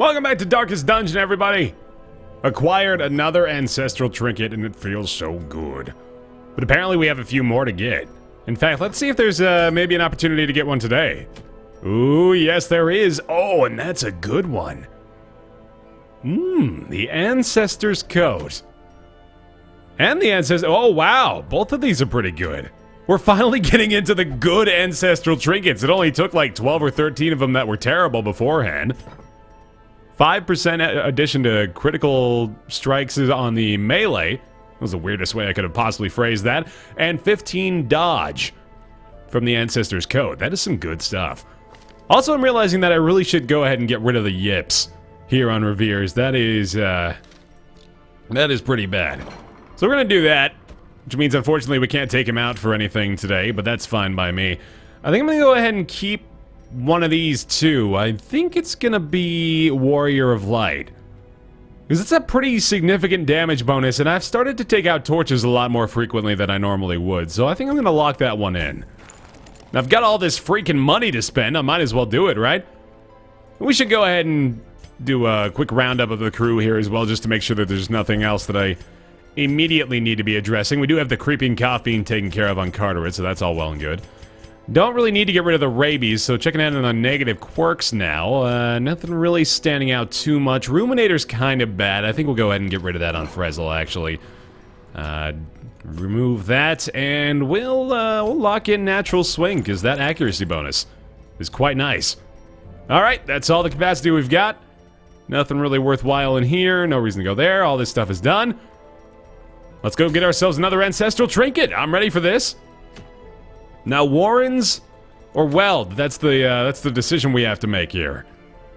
Welcome back to Darkest Dungeon, everybody! Acquired another ancestral trinket, and it feels so good. But apparently we have a few more to get. In fact, let's see if there's maybe an opportunity to get one today. Ooh, yes there is. Oh, and that's a good one. The Ancestor's Coat. And the Ancestor... Oh, wow! Both of these are pretty good. We're finally getting into the good ancestral trinkets. It only took like 12 or 13 of them that were terrible beforehand. 5% addition to critical strikes on the melee. That was the weirdest way I could have possibly phrased that. And 15 dodge from the Ancestor's Coat. That is some good stuff. Also, I'm realizing that I really should go ahead and get rid of the yips here on Revere's. That is pretty bad. So we're gonna do that, which means unfortunately we can't take him out for anything today, but that's fine by me. I think I'm gonna go ahead and keep one of these too. I think it's gonna be Warrior of Light, because it's a pretty significant damage bonus, and I've started to take out torches a lot more frequently than I normally would, so I think I'm gonna lock that one in. Now, I've got all this freaking money to spend, I might as well do it, right? We should go ahead and do a quick roundup of the crew here as well, just to make sure that there's nothing else that I immediately need to be addressing. We do have the creeping cough being taken care of on Carteret, so that's all well and good. Don't really need to get rid of the rabies, so checking out on the negative quirks now. Nothing really standing out too much. Ruminator's kind of bad. I think we'll go ahead and get rid of that on Frezel, actually. Remove that, and we'll lock in Natural Swing, because that accuracy bonus is quite nice. Alright, that's all the capacity we've got. Nothing really worthwhile in here. No reason to go there. All this stuff is done. Let's go get ourselves another ancestral trinket. I'm ready for this. Now, Warrens or Weld, that's the decision we have to make here.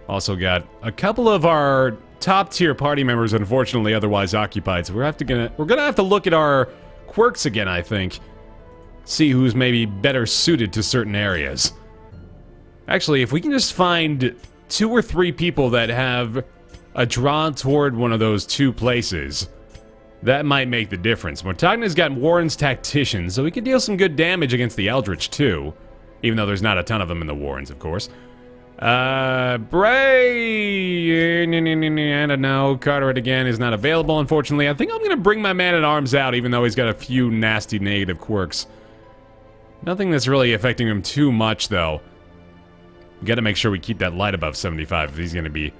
Also got a couple of our top-tier party members, unfortunately, otherwise occupied, so we're gonna have to look at our quirks again, I think. See who's maybe better suited to certain areas. Actually, if we can just find 2 or 3 people that have a draw toward one of those 2 places, that might make the difference. Mortagna's got Warren's Tactician, so he could deal some good damage against the Eldritch, too. Even though there's not a ton of them in the Warrens, of course. Bray... I don't know. Carteret again is not available, unfortunately. I think I'm gonna bring my Man-at-Arms out, even though he's got a few nasty negative quirks. Nothing that's really affecting him too much, though. We gotta make sure we keep that light above 75 if he's gonna be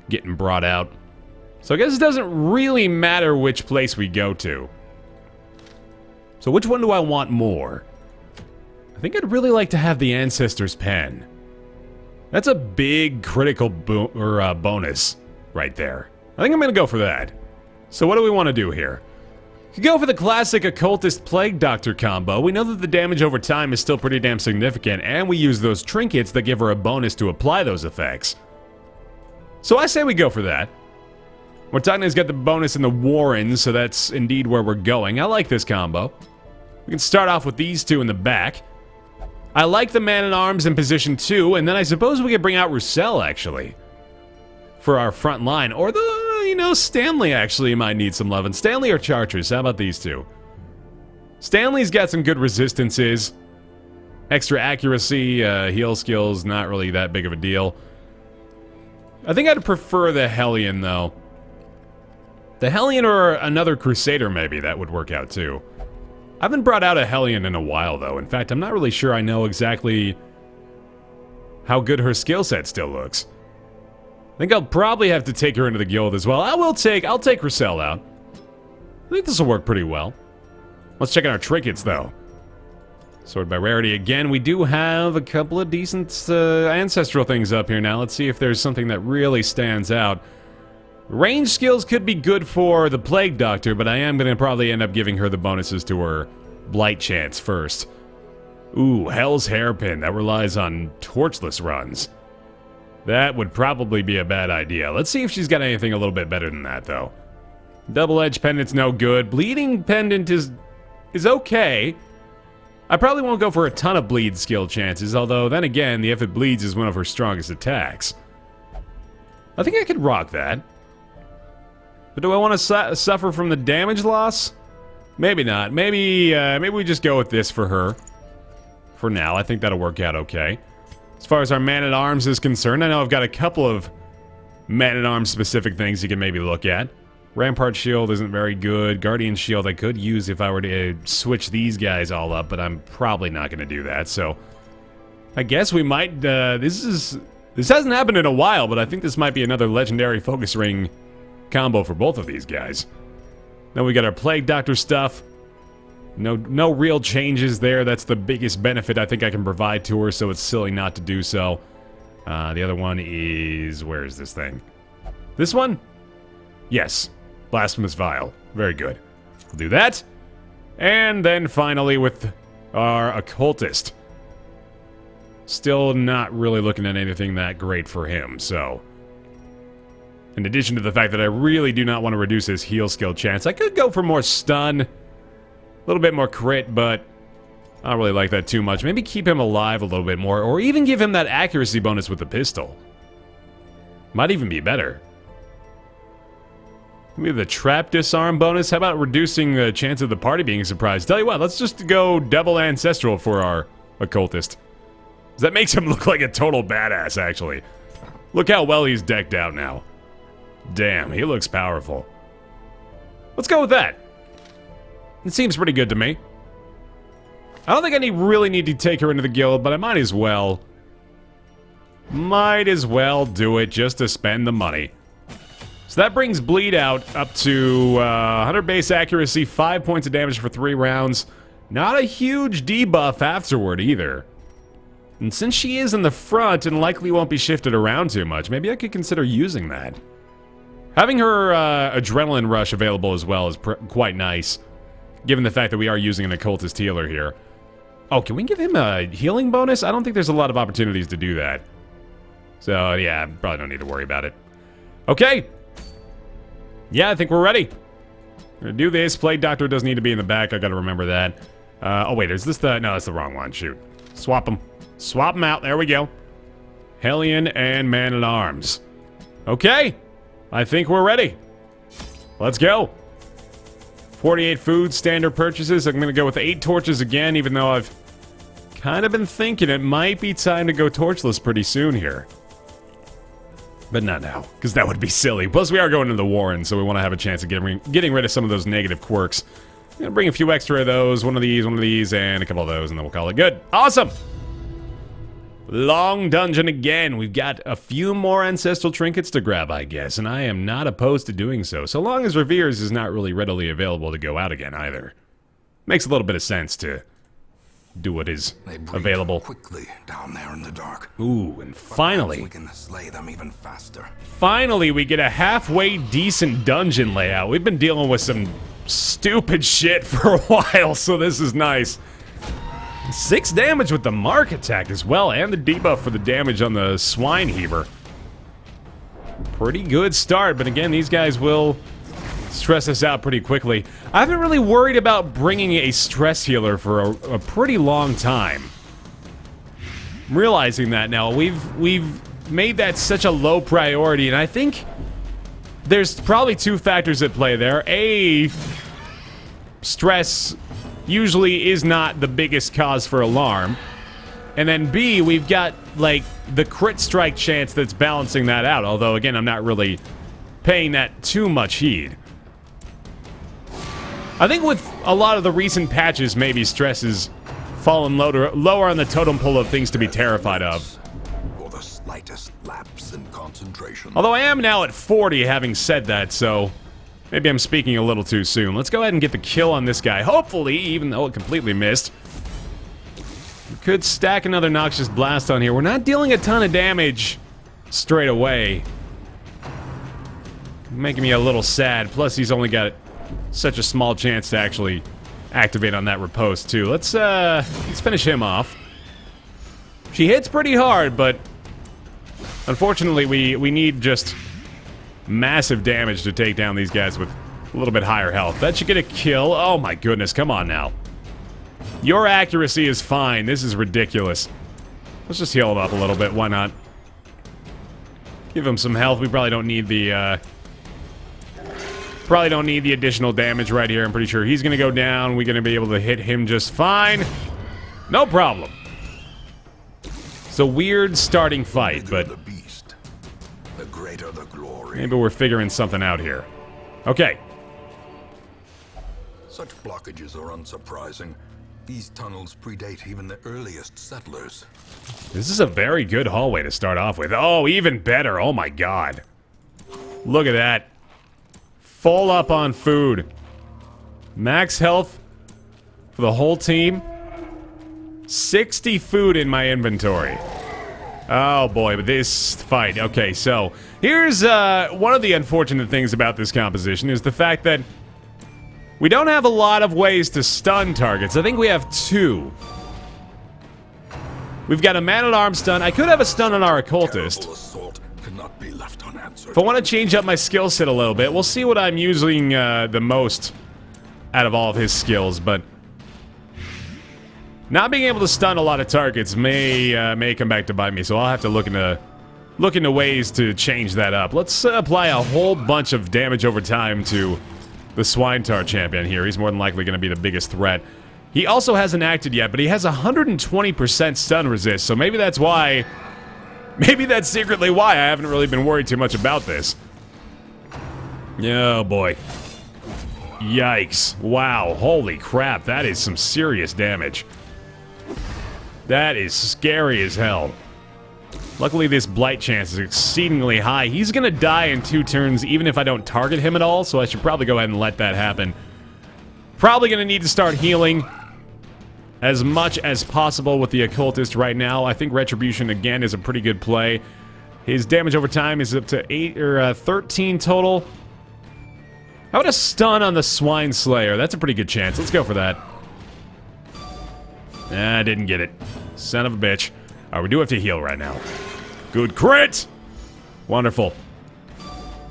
getting brought out. So I guess it doesn't really matter which place we go to. So which one do I want more? I think I'd really like to have the Ancestor's Pen. That's a big critical bonus right there. I think I'm gonna go for that. So what do we want to do here? We could go for the classic Occultist Plague Doctor combo. We know that the damage over time is still pretty damn significant, and we use those trinkets that give her a bonus to apply those effects. So I say we go for that. Mortagna's got the bonus in the Warrens, so that's indeed where we're going. I like this combo. We can start off with these 2 in the back. I like the Man-at-Arms in position 2, and then I suppose we could bring out Roussel, actually, for our front line. Or Stanley actually might need some love. And Stanley or Chartreuse, how about these 2? Stanley's got some good resistances. Extra accuracy, heal skills, not really that big of a deal. I think I'd prefer the Hellion, though. The Hellion or another Crusader, maybe, that would work out, too. I haven't brought out a Hellion in a while, though. In fact, I'm not really sure I know exactly how good her skill set still looks. I think I'll probably have to take her into the guild as well. I'll take Roussel out. I think this will work pretty well. Let's check out our trinkets, though. Sword by Rarity again. We do have a couple of decent ancestral things up here now. Let's see if there's something that really stands out. Range skills could be good for the Plague Doctor, but I am going to probably end up giving her the bonuses to her Blight Chance first. Ooh, Hell's Hairpin. That relies on torchless runs. That would probably be a bad idea. Let's see if she's got anything a little bit better than that, though. Double-Edged Pendant's no good. Bleeding Pendant is okay. I probably won't go for a ton of bleed skill chances, although then again, the If It Bleeds is one of her strongest attacks. I think I could rock that. But do I want to suffer from the damage loss? Maybe not. Maybe we just go with this for her. For now, I think that'll work out okay. As far as our Man-at-Arms is concerned, I know I've got a couple of man-at-arms specific things you can maybe look at. Rampart Shield isn't very good. Guardian Shield I could use if I were to switch these guys all up, but I'm probably not going to do that, so I guess we might, this hasn't happened in a while, but I think this might be another legendary focus ring combo for both of these guys. Then we got our Plague Doctor stuff. No real changes there. That's the biggest benefit I think I can provide to her, so it's silly not to do so. The other one is, where is this thing? This one? Yes. Blasphemous Vial. Very good. We'll do that. And then finally with our Occultist. Still not really looking at anything that great for him, so in addition to the fact that I really do not want to reduce his heal skill chance, I could go for more stun, a little bit more crit, but I don't really like that too much. Maybe keep him alive a little bit more, or even give him that accuracy bonus with the pistol. Might even be better. Maybe the trap disarm bonus. How about reducing the chance of the party being surprised? Tell you what, let's just go double ancestral for our Occultist. That makes him look like a total badass, actually. Look how well he's decked out now. Damn, he looks powerful. Let's go with that. It seems pretty good to me. I don't think I really need to take her into the guild, but I might as well. Might as well do it just to spend the money. So that brings Bleed Out up to 100 base accuracy, 5 points of damage for 3 rounds. Not a huge debuff afterward either. And since she is in the front and likely won't be shifted around too much, maybe I could consider using that. Having her Adrenaline Rush available as well is quite nice, given the fact that we are using an Occultist healer here. Oh, can we give him a healing bonus? I don't think there's a lot of opportunities to do that. So, yeah, probably don't need to worry about it. Okay. Yeah, I think we're ready. We're gonna do this. Plague Doctor does need to be in the back. I gotta remember that. Oh, wait, is this the... No, that's the wrong one. Shoot. Swap them. Swap them out. There we go. Hellion and Man-at-Arms. Okay. I think we're ready. Let's go. 48 food, standard purchases. I'm going to go with 8 torches again, even though I've kind of been thinking it might be time to go torchless pretty soon here. But not now, because that would be silly. Plus, we are going to the Warren, so we want to have a chance of getting rid of some of those negative quirks. I'm going to bring a few extra of those. One of these, and a couple of those, and then we'll call it good. Awesome! Long dungeon again. We've got a few more ancestral trinkets to grab, I guess, and I am not opposed to doing so long as Revere's is not really readily available to go out again either. Makes a little bit of sense to do what is available quickly down there in the dark. Ooh, and finally we can slay them even faster. Finally, we get a halfway decent dungeon layout. We've been dealing with some stupid shit for a while, so this is nice. 6 damage with the Mark attack as well, and the debuff for the damage on the Swine Heaver. Pretty good start, but again, these guys will stress us out pretty quickly. I haven't really worried about bringing a stress healer for a pretty long time. I'm realizing that now. We've made that such a low priority, and I think there's probably 2 factors at play there. A, stress usually is not the biggest cause for alarm. And then B, we've got, like, the crit strike chance that's balancing that out. Although, again, I'm not really paying that too much heed. I think with a lot of the recent patches, maybe stress has fallen lower on the totem pole of things to be terrified of. For the slightest lapse in concentration. Although I am now at 40, having said that, so maybe I'm speaking a little too soon. Let's go ahead and get the kill on this guy. Hopefully, even though it completely missed. We could stack another Noxious Blast on here. We're not dealing a ton of damage straight away. Making me a little sad. Plus, he's only got such a small chance to actually activate on that riposte, too. Let's finish him off. She hits pretty hard, but unfortunately, we need just massive damage to take down these guys with a little bit higher health. That should get a kill. Oh my goodness, come on now. Your accuracy is fine. This is ridiculous. Let's just heal him up a little bit. Why not? Give him some health. We probably don't need the additional damage right here. I'm pretty sure he's gonna go down. We're gonna be able to hit him just fine. No problem. It's a weird starting fight, but Greater the glory. Maybe we're figuring something out here. Okay. Such blockages are unsurprising. These tunnels predate even the earliest settlers. This is a very good hallway to start off with. Oh, even better. Oh my god. Look at that. Full up on food. Max health for the whole team. 60 food in my inventory. Oh boy, but this fight. Okay, so here's one of the unfortunate things about this composition is the fact that we don't have a lot of ways to stun targets. I think we have 2. We've got a man-at-arms stun. I could have a stun on our occultist. Terrible assault cannot be left unanswered. If I want to change up my skill set a little bit, we'll see what I'm using the most out of all of his skills, but not being able to stun a lot of targets may come back to bite me, so I'll have to look into ways to change that up. Let's apply a whole bunch of damage over time to the Swine-Tar champion here. He's more than likely going to be the biggest threat. He also hasn't acted yet, but he has 120% stun resist, so maybe that's why... Maybe that's secretly why I haven't really been worried too much about this. Oh boy. Yikes. Wow, holy crap, that is some serious damage. That is scary as hell. Luckily, this blight chance is exceedingly high. He's gonna die in 2 turns, even if I don't target him at all, so I should probably go ahead and let that happen. Probably gonna need to start healing as much as possible with the occultist right now. I think Retribution, again, is a pretty good play. His damage over time is up to 13 total. How about a stun on the Swine Slayer? That's a pretty good chance. Let's go for that. I didn't get it. Son of a bitch. Alright, we do have to heal right now. Good crit! Wonderful.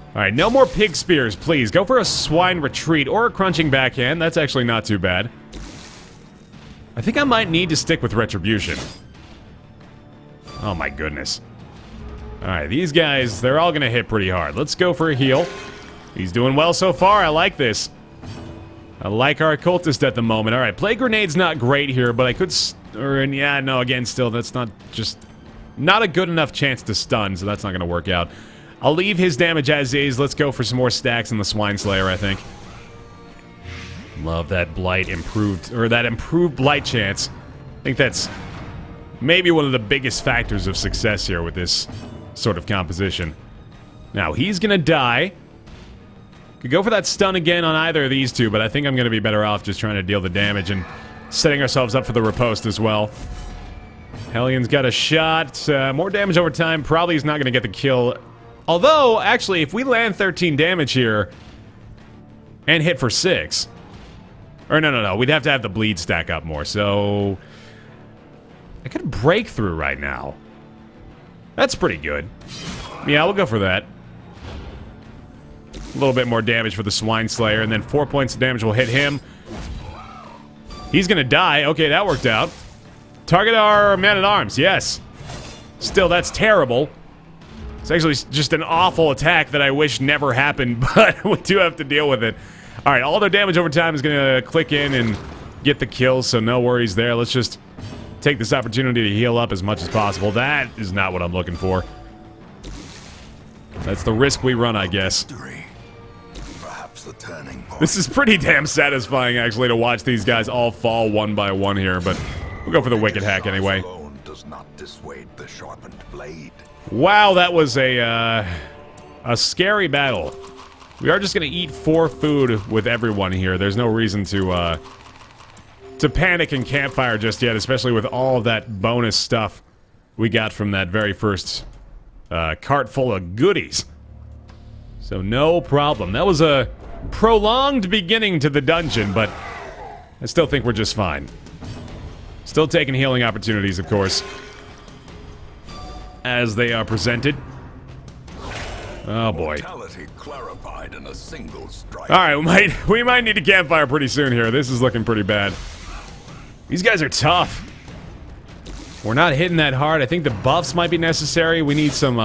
Alright, no more pig spears, please. Go for a swine retreat or a crunching backhand. That's actually not too bad. I think I might need to stick with Retribution. Oh my goodness. Alright, these guys, they're all gonna hit pretty hard. Let's go for a heal. He's doing well so far. I like this. I like our occultist at the moment. Alright, Plague Grenade's not great here, but I could... yeah, no, again, still, that's not just... Not a good enough chance to stun, so that's not gonna work out. I'll leave his damage as is. Let's go for some more stacks in the Swine Slayer, I think. Love that blight improved... Or that improved blight chance. I think that's maybe one of the biggest factors of success here with this sort of composition. Now, he's gonna die. Could go for that stun again on either of these two, but I think I'm going to be better off just trying to deal the damage and setting ourselves up for the riposte as well. Hellion's got a shot. More damage over time. Probably is not going to get the kill. Although, actually, if we land 13 damage here and hit for 6... Or no. We'd have to have the bleed stack up more, so... I could break through right now. That's pretty good. Yeah, we'll go for that. A little bit more damage for the Swine Slayer, and then 4 points of damage will hit him. He's gonna die. Okay, that worked out. Target our man-at-arms, yes. Still, that's terrible. It's actually just an awful attack that I wish never happened, but we do have to deal with it. Alright, all their damage over time is gonna click in and get the kill, so no worries there. Let's just take this opportunity to heal up as much as possible. That is not what I'm looking for. That's the risk we run, I guess. The turning point. This is pretty damn satisfying, actually, to watch these guys all fall one by one here, but we'll go for the Wicked Hack anyway. Does not dissuade the sharpened blade. Wow, that was a scary battle. We are just gonna eat 4 food with everyone here. There's no reason to panic and campfire just yet, especially with all of that bonus stuff we got from that very first cart full of goodies. So no problem. That was a prolonged beginning to the dungeon, but I still think we're just fine. Still taking healing opportunities, of course, as they are presented. Oh boy. Clarified in a single strike. All right, we might need a campfire pretty soon here. This is looking pretty bad. These guys are tough. We're not hitting that hard. I think the buffs might be necessary. We need some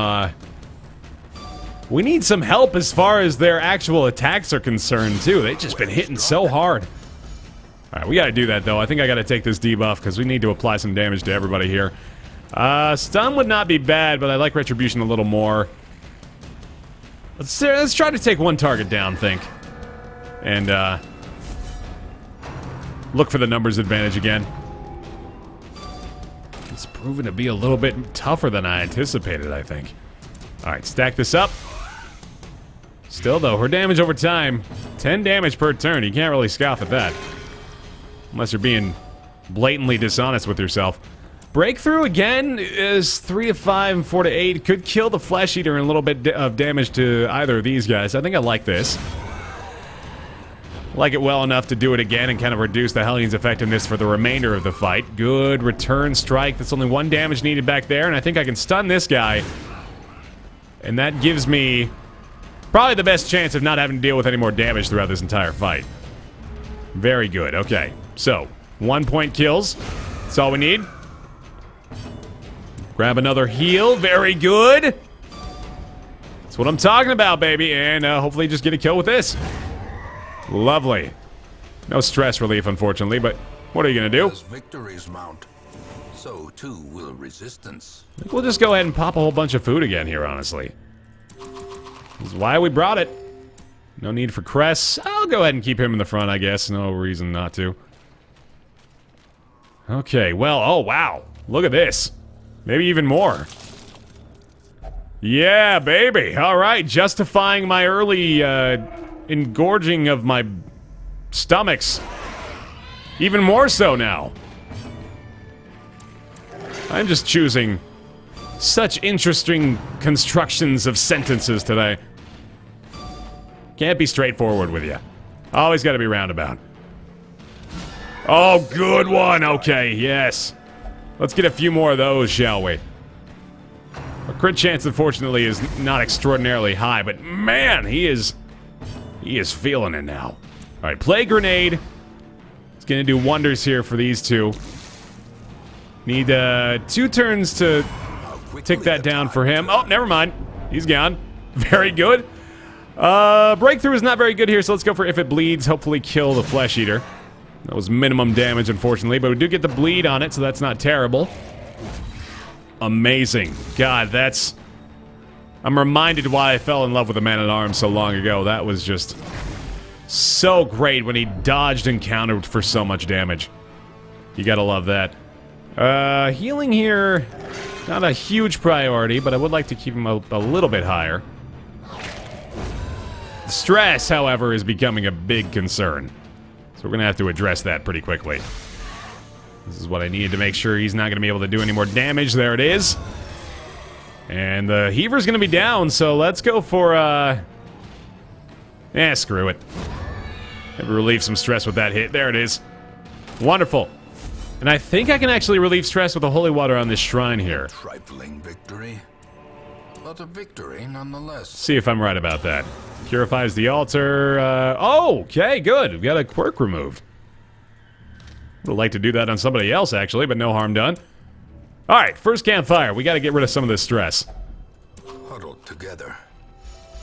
help as far as their actual attacks are concerned, too. They've just been hitting so hard. Alright, we gotta do that, though. I think I gotta take this debuff, because we need to apply some damage to everybody here. Stun would not be bad, but I like Retribution a little more. Let's try to take one target down, think. And, look for the numbers advantage again. It's proven to be a little bit tougher than I anticipated, I think. Alright, stack this up. Still, though, her damage over time, 10 damage per turn. You can't really scoff at that. Unless you're being blatantly dishonest with yourself. Breakthrough, again, is 3 to 5 and 4 to 8. Could kill the Flesh Eater and a little bit of damage to either of these guys. I think I like this. Like it well enough to do it again and kind of reduce the Hellion's effectiveness for the remainder of the fight. Good return strike. That's only 1 damage needed back there, and I think I can stun this guy. And that gives me probably the best chance of not having to deal with any more damage throughout this entire fight. Very good. Okay, so 1 point kills. That's all we need. Grab another heal. Very good. That's what I'm talking about, baby. And hopefully just get a kill with this. Lovely. No stress relief, unfortunately, but what are you going to do? As victories mount, so too will resistance. I think we'll just go ahead and pop a whole bunch of food again here, honestly. This is why we brought it. No need for Cress. I'll go ahead and keep him in the front, I guess. No reason not to. Okay, well, oh, wow. Look at this. Maybe even more. Yeah, baby. All right, justifying my early engorging of my stomachs. Even more so now. I'm just choosing such interesting constructions of sentences today. Can't be straightforward with you. Always got to be roundabout. Oh, good one. Okay, yes. Let's get a few more of those, shall we? Our crit chance, unfortunately, is not extraordinarily high, but man, he is feeling it now. All right, Plague Grenade. It's going to do wonders here for these two. Need 2 turns to take that down for him. Oh, never mind. He's gone. Very good. Breakthrough is not very good here, so let's go for If It Bleeds. Hopefully kill the Flesh Eater. That was minimum damage, unfortunately, but we do get the bleed on it, so that's not terrible. Amazing. God, that's... I'm reminded why I fell in love with the Man-at-Arms so long ago. That was just so great when he dodged and countered for so much damage. You gotta love that. Healing here, not a huge priority, but I would like to keep him a little bit higher. Stress, however, is becoming a big concern. So we're gonna have to address that pretty quickly. This is what I needed to make sure he's not gonna be able to do any more damage. There it is. And the Heaver's gonna be down, so let's go for, screw it. Maybe relieve some stress with that hit. There it is. Wonderful. And I think I can actually relieve stress with the holy water on this shrine here. Trifling victory, but a victory nonetheless. See if I'm right about that. Purifies the altar. Oh, okay, good. We've got a quirk removed. Would like to do that on somebody else, actually, but no harm done. All right, first campfire. We got to get rid of some of this stress. Huddled together,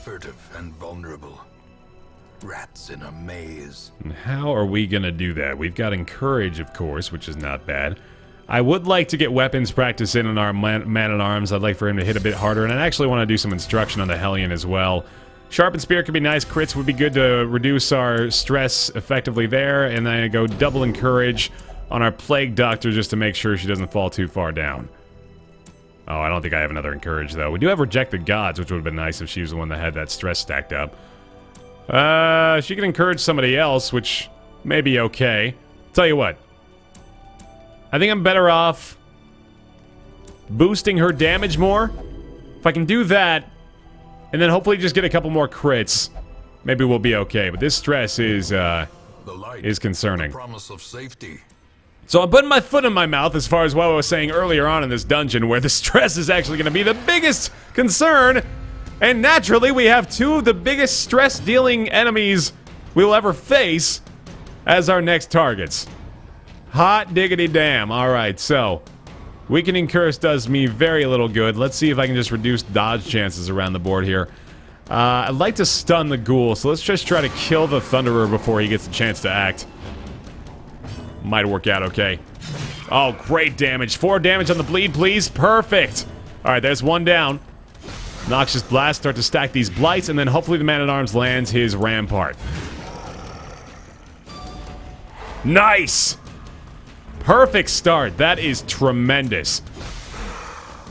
furtive and vulnerable. Rats in a maze. And how are we going to do that? We've got Encourage, of course, which is not bad. I would like to get weapons practice in on our Man-at-Arms. I'd like for him to hit a bit harder, and I actually want to do some instruction on the Hellion as well. Sharpened Spear could be nice. Crits would be good to reduce our stress effectively there, and then I go double Encourage on our Plague Doctor just to make sure she doesn't fall too far down. Oh, I don't think I have another Encourage, though. We do have Rejected Gods, which would have been nice if she was the one that had that stress stacked up. She can encourage somebody else, which may be okay. Tell you what. I think I'm better off boosting her damage more. If I can do that, and then hopefully just get a couple more crits, maybe we'll be okay. But this stress is concerning. The promise of safety. So I'm putting my foot in my mouth as far as what I was saying earlier on in this dungeon, where the stress is actually going to be the biggest concern. And naturally, we have 2 of the biggest stress-dealing enemies we'll ever face as our next targets. Hot diggity damn. Alright, so Weakening Curse does me very little good. Let's see if I can just reduce dodge chances around the board here. I'd like to stun the ghoul, so let's just try to kill the Thunderer before he gets a chance to act. Might work out okay. Oh, great damage. 4 damage on the bleed, please. Perfect. Alright, there's 1 down. Noxious Blast, start to stack these blights, and then hopefully the Man-at-Arms lands his Rampart. Nice! Perfect start. That is tremendous.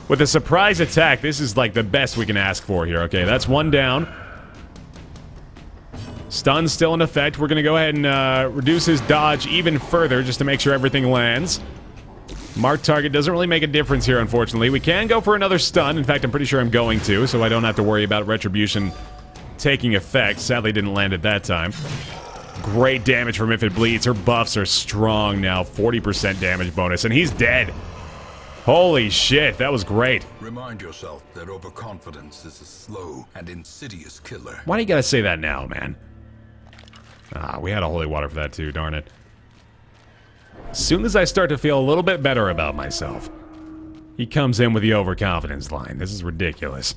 With a surprise attack, this is like the best we can ask for here. Okay, that's one down. Stun's still in effect. We're going to go ahead and reduce his dodge even further just to make sure everything lands. Marked target doesn't really make a difference here, unfortunately. We can go for another stun. In fact, I'm pretty sure I'm going to, so I don't have to worry about retribution taking effect. Sadly, didn't land at that time. Great damage from If It Bleeds. Her buffs are strong now. 40% damage bonus, and he's dead. Holy shit, that was great. Remind yourself that overconfidence is a slow and insidious killer. Why do you gotta say that now, man? Ah, we had a holy water for that too, darn it. As soon as I start to feel a little bit better about myself, he comes in with the overconfidence line. This is ridiculous.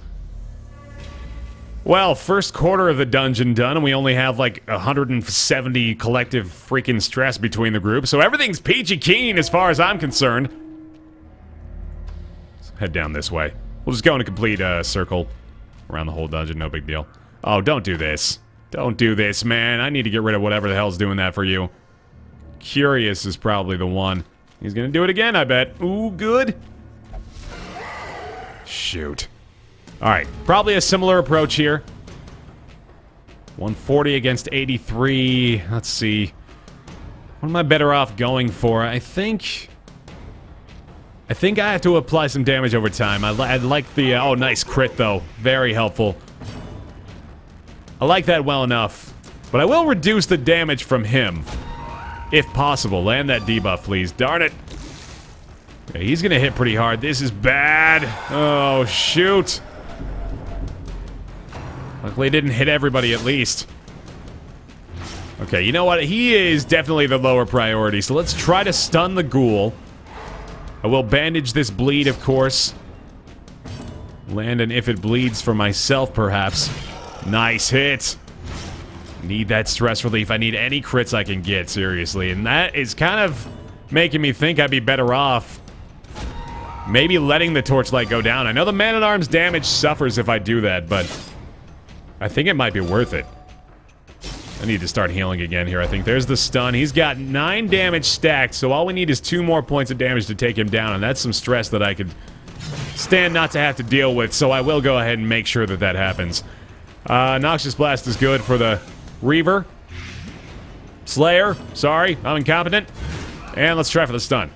Well, first quarter of the dungeon done, and we only have like 170 collective freaking stress between the group, so everything's peachy keen as far as I'm concerned. Let's head down this way. We'll just go in a complete circle around the whole dungeon, no big deal. Oh, don't do this. Don't do this, man. I need to get rid of whatever the hell's doing that for you. Curious is probably the one. He's gonna do it again, I bet. Ooh, good. Shoot. Alright, probably a similar approach here. 140 against 83. Let's see. What am I better off going for? I think I have to apply some damage over time. I'd like the... oh, nice crit, though. Very helpful. I like that well enough. But I will reduce the damage from him. If possible. Land that debuff, please. Darn it. Okay, he's gonna hit pretty hard. This is bad. Oh, shoot. Luckily, it didn't hit everybody, at least. Okay, you know what? He is definitely the lower priority, so let's try to stun the ghoul. I will bandage this bleed, of course. Land an If It Bleeds for myself, perhaps. Nice hit. Need that stress relief. I need any crits I can get, seriously. And that is kind of making me think I'd be better off maybe letting the torchlight go down. I know the Man-at-Arms damage suffers if I do that, but I think it might be worth it. I need to start healing again here, I think. There's the stun. He's got 9 damage stacked, so all we need is 2 more points of damage to take him down, and that's some stress that I could stand not to have to deal with, so I will go ahead and make sure that that happens. Noxious Blast is good for the Reaver. Slayer, sorry, I'm incompetent. And let's try for the stun.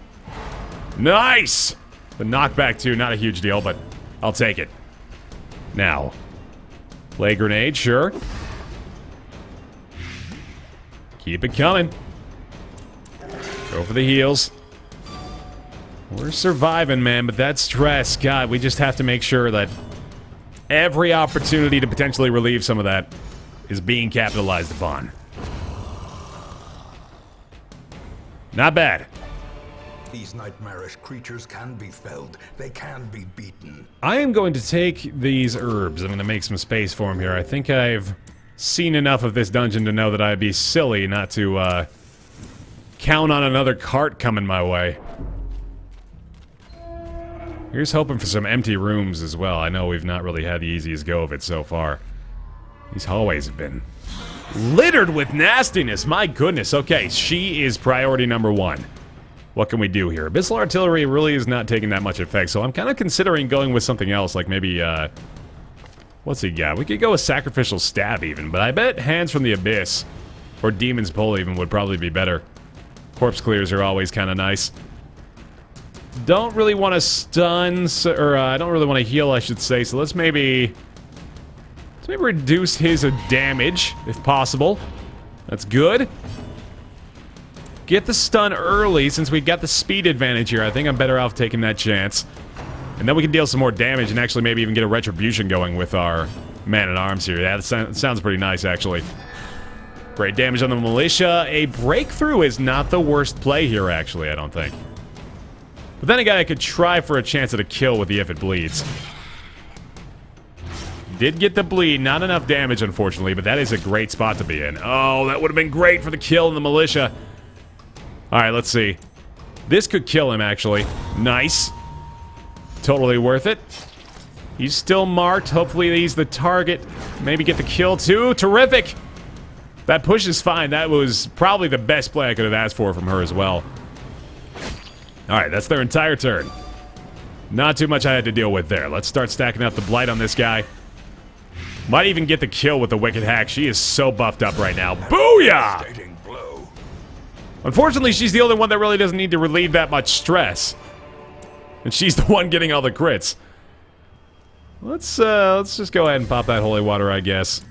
Nice! The knockback, too, not a huge deal, but I'll take it. Now, play grenade, sure. Keep it coming. Go for the heals. We're surviving, man, but that stress, God, we just have to make sure that every opportunity to potentially relieve some of that is being capitalized upon. Not bad. These nightmarish creatures can be felled. They can be beaten. I am going to take these herbs. I'm going to make some space for them here. I think I've seen enough of this dungeon to know that I'd be silly not to count on another cart coming my way. Here's hoping for some empty rooms as well. I know we've not really had the easiest go of it so far. These hallways have been littered with nastiness. My goodness. Okay, she is priority number 1. What can we do here? Abyssal Artillery really is not taking that much effect, so I'm kind of considering going with something else, like maybe, what's he got? We could go with Sacrificial Stab even, but I bet Hands from the Abyss or Demon's Pull even would probably be better. Corpse Clears are always kind of nice. Don't really want to stun, or I don't really want to heal, I should say, so let's maybe reduce his damage, if possible. That's good. Get the stun early, since we got the speed advantage here. I think I'm better off taking that chance. And then we can deal some more damage and actually maybe even get a retribution going with our Man-at-Arms here. Yeah, that sounds pretty nice, actually. Great damage on the militia. A breakthrough is not the worst play here, actually, I don't think. But then again, I could try for a chance at a kill with the If It Bleeds. Did get the bleed. Not enough damage, unfortunately, but that is a great spot to be in. Oh, that would have been great for the kill in the militia. Alright, let's see. This could kill him, actually. Nice. Totally worth it. He's still marked. Hopefully he's the target. Maybe get the kill too. Terrific! That push is fine. That was probably the best play I could have asked for from her as well. Alright, that's their entire turn. Not too much I had to deal with there. Let's start stacking up the blight on this guy. Might even get the kill with the Wicked Hack. She is so buffed up right now. Booyah! Unfortunately, she's the only one that really doesn't need to relieve that much stress. And she's the one getting all the crits. Let's just go ahead and pop that holy water, I guess.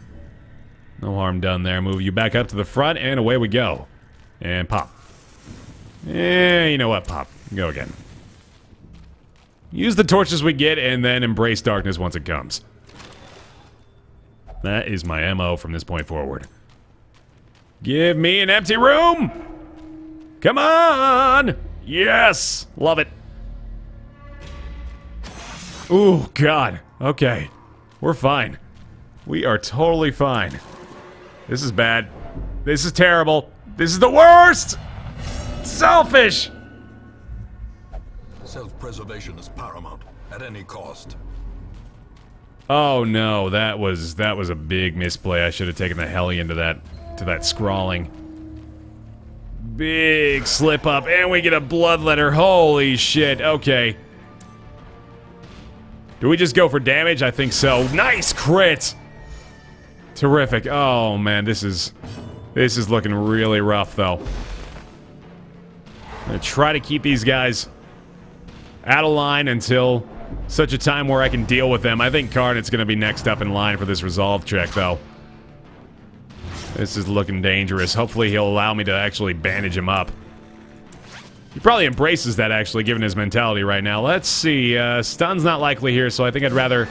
No harm done there. Move you back up to the front, and away we go. And pop. You know what? Pop. Go again. Use the torches we get, and then embrace darkness once it comes. That is my MO from this point forward. Give me an empty room! Come on! Yes! Love it. Ooh, God. Okay. We're fine. We are totally fine. This is bad. This is terrible. This is the worst! Selfish! Self-preservation is paramount, at any cost. Oh no, that was a big misplay. I should have taken the Hellion to that scrawling. Big slip up, and we get a bloodletter. Holy shit, okay. Do we just go for damage? I think so. Nice crit! Terrific. Oh man, this is looking really rough though. I'm gonna try to keep these guys out of line until such a time where I can deal with them. I think Carnet's gonna be next up in line for this resolve check though. This is looking dangerous. Hopefully he'll allow me to actually bandage him up. He probably embraces that, actually, given his mentality right now. Let's see. Stun's not likely here, so I think I'd rather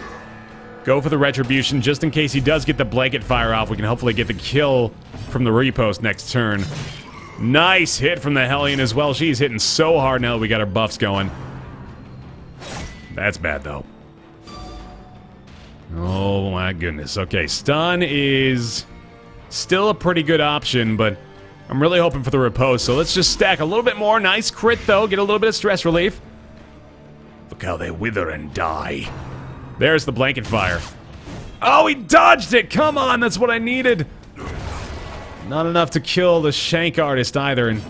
go for the retribution just in case he does get the blanket fire off. We can hopefully get the kill from the repost next turn. Nice hit from the Hellion as well. She's hitting so hard now that we got our buffs going. That's bad, though. Oh, my goodness. Okay, stun is still a pretty good option, but I'm really hoping for the riposte, so let's just stack a little bit more. Nice crit, though. Get a little bit of stress relief. Look how they wither and die. There's the blanket fire. Oh, he dodged it! Come on, that's what I needed. Not enough to kill the Shank Artist, either. And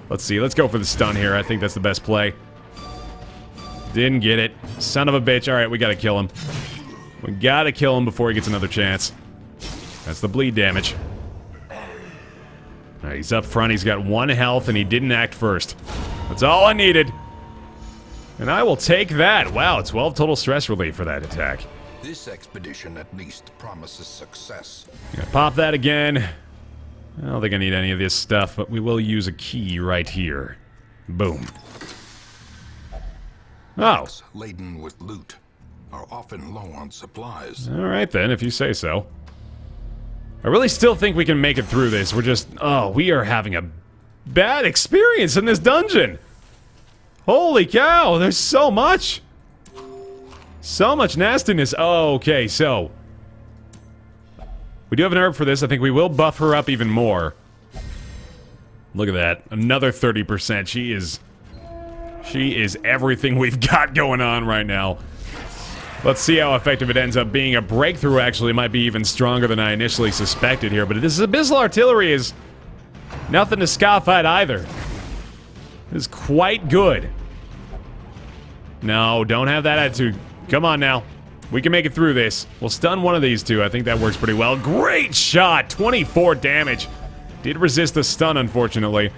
let's see, let's go for the stun here. I think that's the best play. Didn't get it. Son of a bitch. Alright, we gotta kill him. We gotta kill him before he gets another chance. That's the bleed damage. Alright, he's up front. He's got 1 health, and he didn't act first. That's all I needed. And I will take that. Wow, 12 total stress relief for that attack. This expedition at least promises success. Gonna pop that again. I don't think I need any of this stuff, but we will use a key right here. Boom. Oh. Laden with loot are often low on supplies. Alright then, if you say so. I really still think we can make it through this. We're just... oh, we are having a bad experience in this dungeon. Holy cow, there's so much. So much nastiness. Oh, okay, so... we do have an herb for this. I think we will buff her up even more. Look at that. Another 30%. She is everything we've got going on right now. Let's see how effective it ends up being. A breakthrough actually might be even stronger than I initially suspected here, but this Abyssal Artillery is nothing to scoff at either. It is quite good. No, don't have that attitude. Come on now. We can make it through this. We'll stun one of these two. I think that works pretty well. Great shot! 24 damage. Did resist the stun, unfortunately.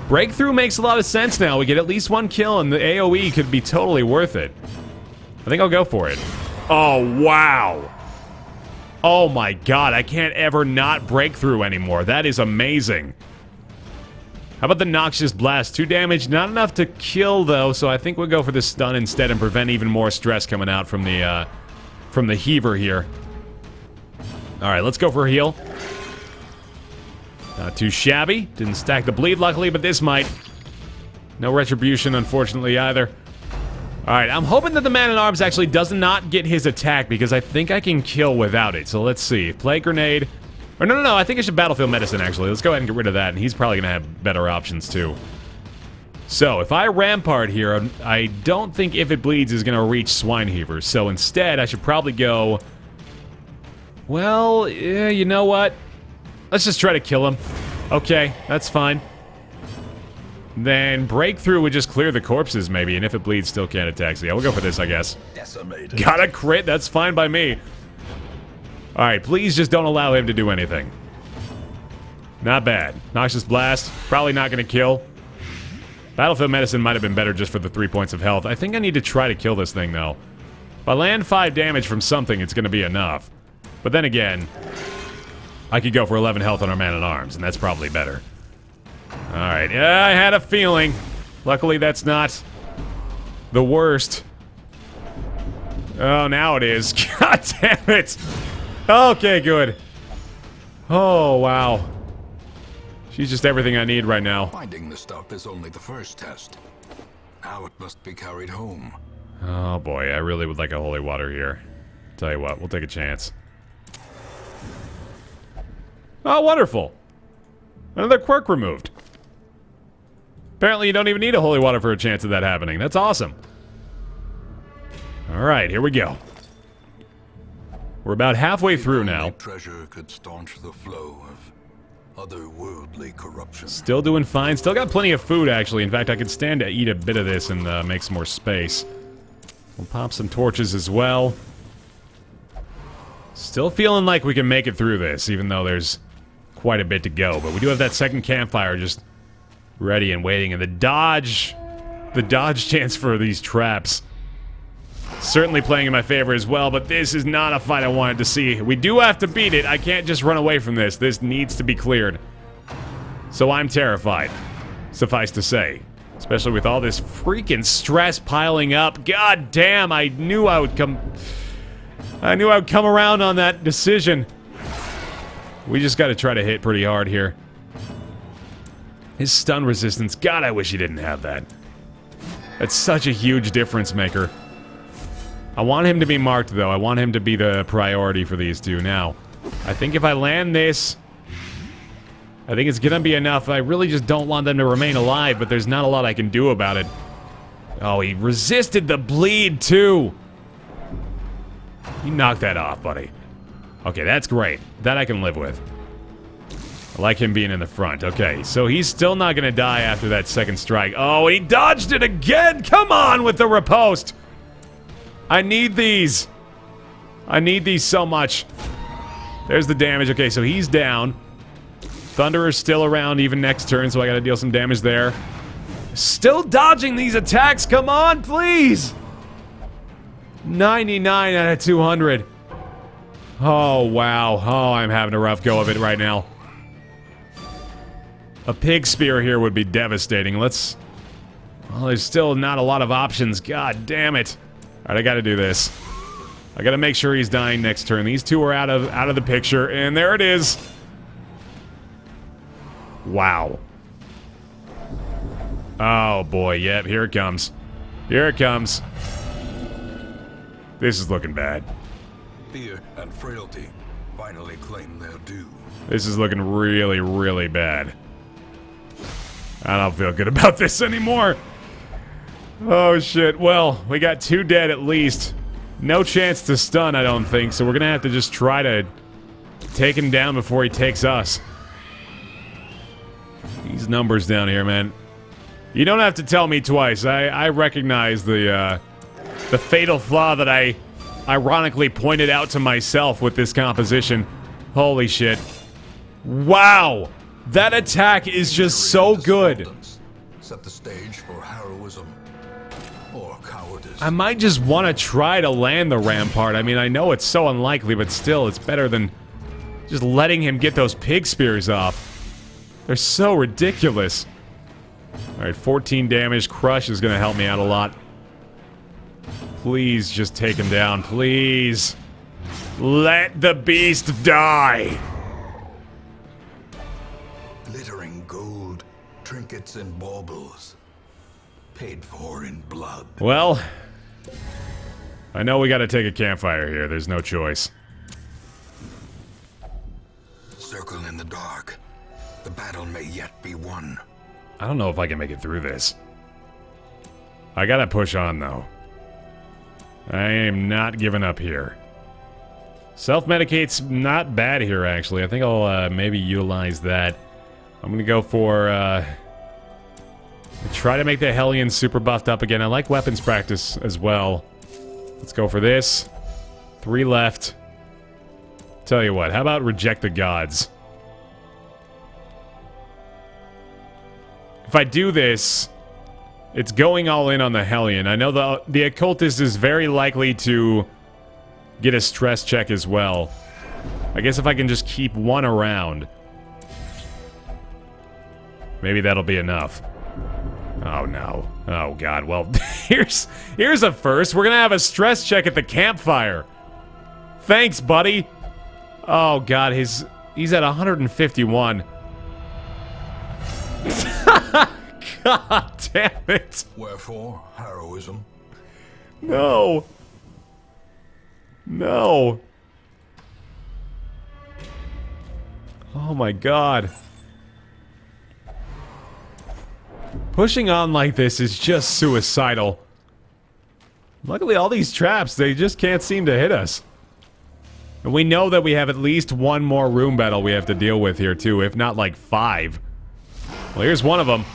Breakthrough makes a lot of sense now. We get at least 1 kill, and the AoE could be totally worth it. I think I'll go for it. Oh, wow. Oh my god, I can't ever not break through anymore. That is amazing. How about the Noxious Blast? 2 damage, not enough to kill though, so I think we'll go for the stun instead and prevent even more stress coming out from the heaver here. Alright, let's go for a heal. Not too shabby. Didn't stack the bleed luckily, but this might. No retribution, unfortunately, either. Alright, I'm hoping that the Man-at-Arms actually does not get his attack, because I think I can kill without it. So let's see. Plague Grenade. Or no, I think I should Battlefield Medicine, actually. Let's go ahead and get rid of that, and he's probably going to have better options, too. So, if I rampart here, I don't think If It Bleeds is going to reach Swineheaver. So instead, I should probably go... Well, yeah, you know what? Let's just try to kill him. Okay, that's fine. Then Breakthrough would just clear the corpses, maybe, and If It Bleeds still can't attack. So yeah, we'll go for this, I guess. Decimated. Got a crit, that's fine by me. Alright, please just don't allow him to do anything. Not bad. Noxious Blast, probably not going to kill. Battlefield Medicine might have been better just for the 3 points of health. I think I need to try to kill this thing, though. If I land 5 damage from something, it's going to be enough. But then again, I could go for 11 health on our Man-at-Arms, and that's probably better. Alright, yeah, I had a feeling. Luckily, that's not the worst. Oh, now it is. God damn it! Okay, good. Oh, wow. She's just everything I need right now. Finding the stuff is only the first test. Now it must be carried home. Oh boy, I really would like a holy water here. Tell you what, we'll take a chance. Oh, wonderful! Another quirk removed. Apparently you don't even need a holy water for a chance of that happening. That's awesome. Alright, here we go. We're about halfway through now. Treasure could staunch the flow of otherworldly corruption. Still doing fine. Still got plenty of food, actually. In fact, I could stand to eat a bit of this and make some more space. We'll pop some torches as well. Still feeling like we can make it through this, even though there's quite a bit to go. But we do have that second campfire just ready and waiting. And the dodge chance for these traps certainly playing in my favor as well, but this is not a fight I wanted to see. We do have to beat it. I can't just run away from this. This needs to be cleared. So I'm terrified, suffice to say. Especially with all this freaking stress piling up. God damn, I knew I would come around on that decision. We just gotta try to hit pretty hard here. His stun resistance, God, I wish he didn't have that. That's such a huge difference maker. I want him to be marked, though. I want him to be the priority for these two. Now, I think if I land this, I think it's gonna be enough. I really just don't want them to remain alive, but there's not a lot I can do about it. Oh, he resisted the bleed, too. You knocked that off, buddy. Okay, that's great. That I can live with. I like him being in the front. Okay, so he's still not gonna die after that second strike. Oh, he dodged it again! Come on with the riposte! I need these. I need these so much. There's the damage. Okay, so he's down. Thunderer's still around even next turn, so I gotta deal some damage there. Still dodging these attacks. Come on, please. 99 out of 200. Oh, wow. Oh, I'm having a rough go of it right now. A pig spear here would be devastating. Let's... Well, there's still not a lot of options. God damn it. Alright, I gotta do this. I gotta make sure he's dying next turn. These two are out of the picture, and there it is. Wow. Oh boy, yep, here it comes. Here it comes. This is looking bad. Fear and frailty finally claim their due. This is looking really, really bad. I don't feel good about this anymore. Oh shit, well, we got 2 dead at least. No chance to stun, I don't think, so we're gonna have to just try to take him down before he takes us. These numbers down here, man. You don't have to tell me twice. I recognize the fatal flaw that I ironically pointed out to myself with this composition. Holy shit. Wow! That attack is just so good. Set the stage for heroism or cowardice. I might just want to try to land the rampart. I mean, I know it's so unlikely, but still, it's better than just letting him get those pig spears off. They're so ridiculous. Alright, 14 damage. Crush is going to help me out a lot. Please just take him down. Please. Let the beast die. Glittering gold, trinkets and baubles. Paid for in blood. Well, I know we got to take a campfire here. There's no choice. Circle in the dark. The battle may yet be won. I don't know if I can make it through this. I gotta push on, though. I am not giving up here. Self-medicate's not bad here, actually. I think I'll maybe utilize that. I'm gonna go for, try to make the Hellion super buffed up again. I like weapons practice as well. Let's go for this. 3 left. Tell you what, how about reject the gods? If I do this, it's going all in on the Hellion. I know the occultist is very likely to get a stress check as well. I guess if I can just keep one around, maybe that'll be enough. Oh no. Oh god. Well, here's a first. We're gonna have a stress check at the campfire. Thanks, buddy. Oh god, he's at 151. God damn it. Wherefore, heroism? No. No. Oh my god. Pushing on like this is just suicidal. Luckily, all these traps, they just can't seem to hit us. And we know that we have at least one more room battle we have to deal with here, too, if not like 5. Well, here's one of them.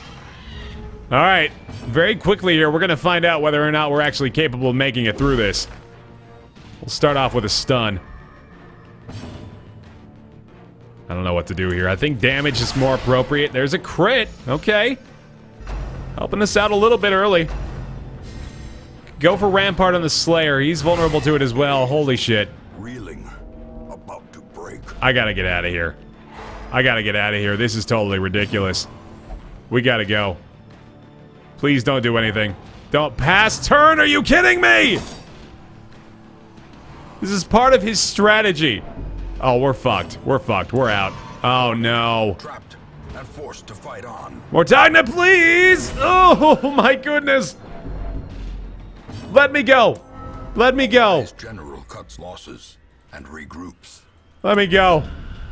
Alright, very quickly here, we're gonna find out whether or not we're actually capable of making it through this. We'll start off with a stun. I don't know what to do here. I think damage is more appropriate. There's a crit. Okay. Helping us out a little bit early. Go for Rampart on the Slayer. He's vulnerable to it as well. Holy shit. Reeling, about to break. I gotta get out of here. I gotta get out of here. This is totally ridiculous. We gotta go. Please don't do anything. Don't pass turn. Are you kidding me? This is part of his strategy. Oh, we're fucked. We're fucked. We're out. Oh, no. Trapped and forced to fight on. Mortagna, please! Oh, my goodness. Let me go. Let me go. His general cuts losses and regroups. Let me go.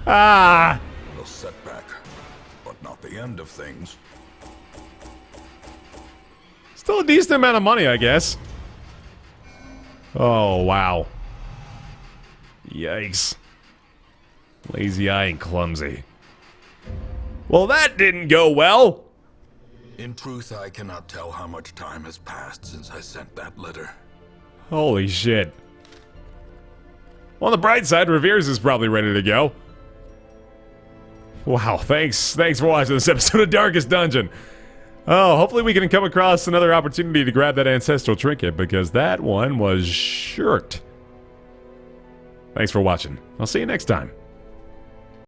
Ah. A setback, but not the end of things. Still a decent amount of money, I guess. Oh, wow. Yikes. Lazy eye and clumsy. Well, that didn't go well. In truth, I cannot tell how much time has passed since I sent that letter. Holy shit. On the bright side, Revere's is probably ready to go. Wow, thanks for watching this episode of Darkest Dungeon. Oh, hopefully we can come across another opportunity to grab that ancestral trinket, because that one was shirked. Thanks for watching. I'll see you next time.